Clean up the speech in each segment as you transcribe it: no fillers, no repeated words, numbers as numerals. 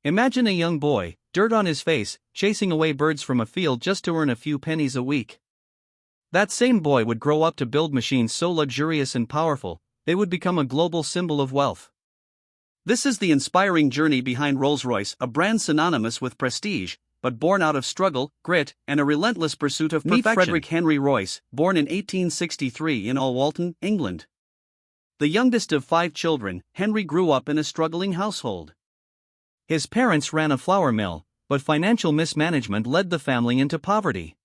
Imagine a young boy, dirt on his face, chasing away birds from a field just to earn a few pennies a week. That same boy would grow up to build machines so luxurious and powerful, they would become a global symbol of wealth. This is the inspiring journey behind Rolls-Royce, a brand synonymous with prestige, but born out of struggle, grit, and a relentless pursuit of perfection. Meet Frederick Henry Royce, born in 1863 in Alwalton, England. The youngest of 5 children, Henry grew up in a struggling household. His parents ran a flour mill, but financial mismanagement led the family into poverty.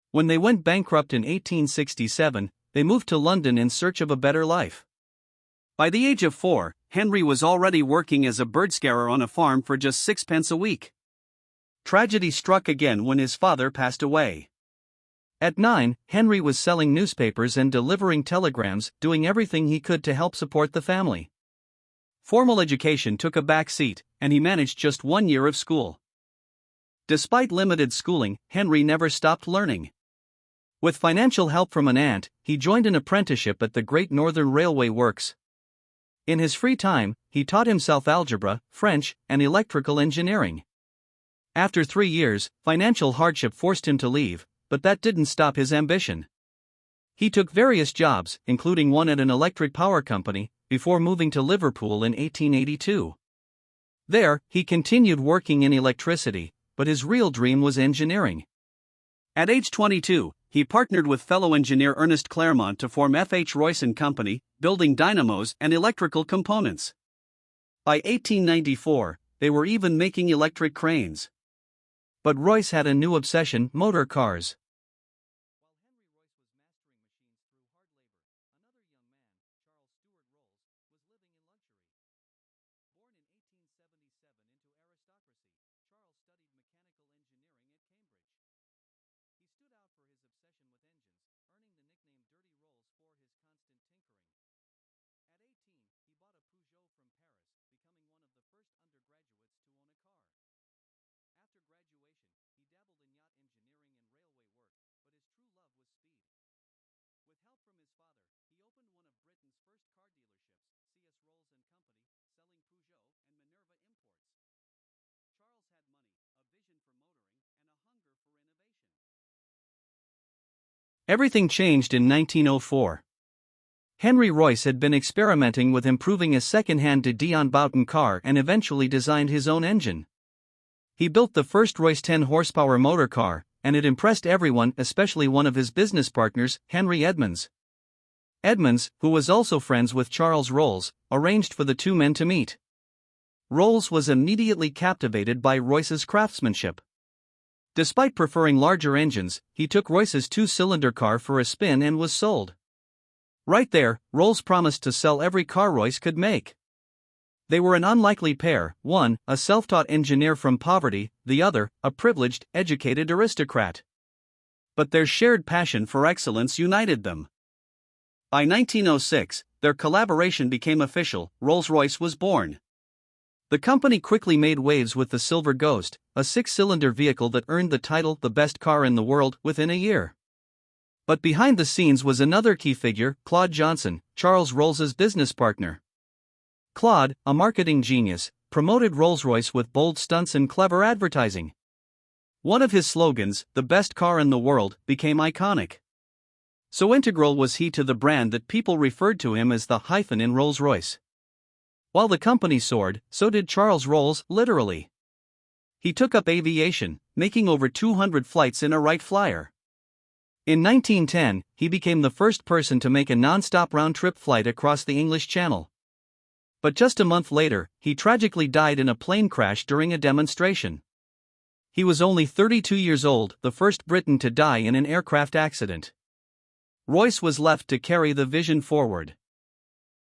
When they went bankrupt in 1867, they moved to London in search of a better life. By the age of 4, Henry was already working as a birdscarer on a farm for just 6 pence a week. Tragedy struck again when his father passed away. At 9, Henry was selling newspapers and delivering telegrams, doing everything he could to help support the family. Formal education took a back seat, and he managed just 1 year of school. Despite limited schooling, Henry never stopped learning. With financial help from an aunt, he joined an apprenticeship at the Great Northern Railway Works. In his free time, he taught himself algebra, French, and electrical engineering. After 3 years, financial hardship forced him to leave, but that didn't stop his ambition. He took various jobs, including one at an electric power company, before moving to Liverpool in 1882. There, he continued working in electricity, but his real dream was engineering. At age 22, he partnered with fellow engineer Ernest Claremont to form F. H. Royce & Company, building dynamos and electrical components. By 1894, they were even making electric cranes. But Royce had a new obsession: motor cars. Everything changed in 1904. Henry Royce had been experimenting with improving a second-hand Dion Boughton car and eventually designed his own engine. He built the first Royce 10-horsepower motor car, and it impressed everyone, especially one of his business partners, Henry Edmunds. Edmunds, who was also friends with Charles Rolls, arranged for the two men to meet. Rolls was immediately captivated by Royce's craftsmanship. Despite preferring larger engines, he took Royce's 2-cylinder car for a spin and was sold. Right there, Rolls promised to sell every car Royce could make. They were an unlikely pair: one, a self-taught engineer from poverty, the other, a privileged, educated aristocrat. But their shared passion for excellence united them. By 1906, their collaboration became official. Rolls-Royce was born. The company quickly made waves with the Silver Ghost, a 6-cylinder vehicle that earned the title "the best car in the world" within a year. But behind the scenes was another key figure: Claude Johnson, Charles Rolls's business partner. Claude, a marketing genius, promoted Rolls-Royce with bold stunts and clever advertising. One of his slogans, "the best car in the world," became iconic. So integral was he to the brand that people referred to him as the hyphen in Rolls-Royce. While the company soared, so did Charles Rolls, literally. He took up aviation, making over 200 flights in a Wright Flyer. In 1910, he became the first person to make a non-stop round-trip flight across the English Channel. But just a month later, he tragically died in a plane crash during a demonstration. He was only 32 years old, the first Briton to die in an aircraft accident. Royce was left to carry the vision forward.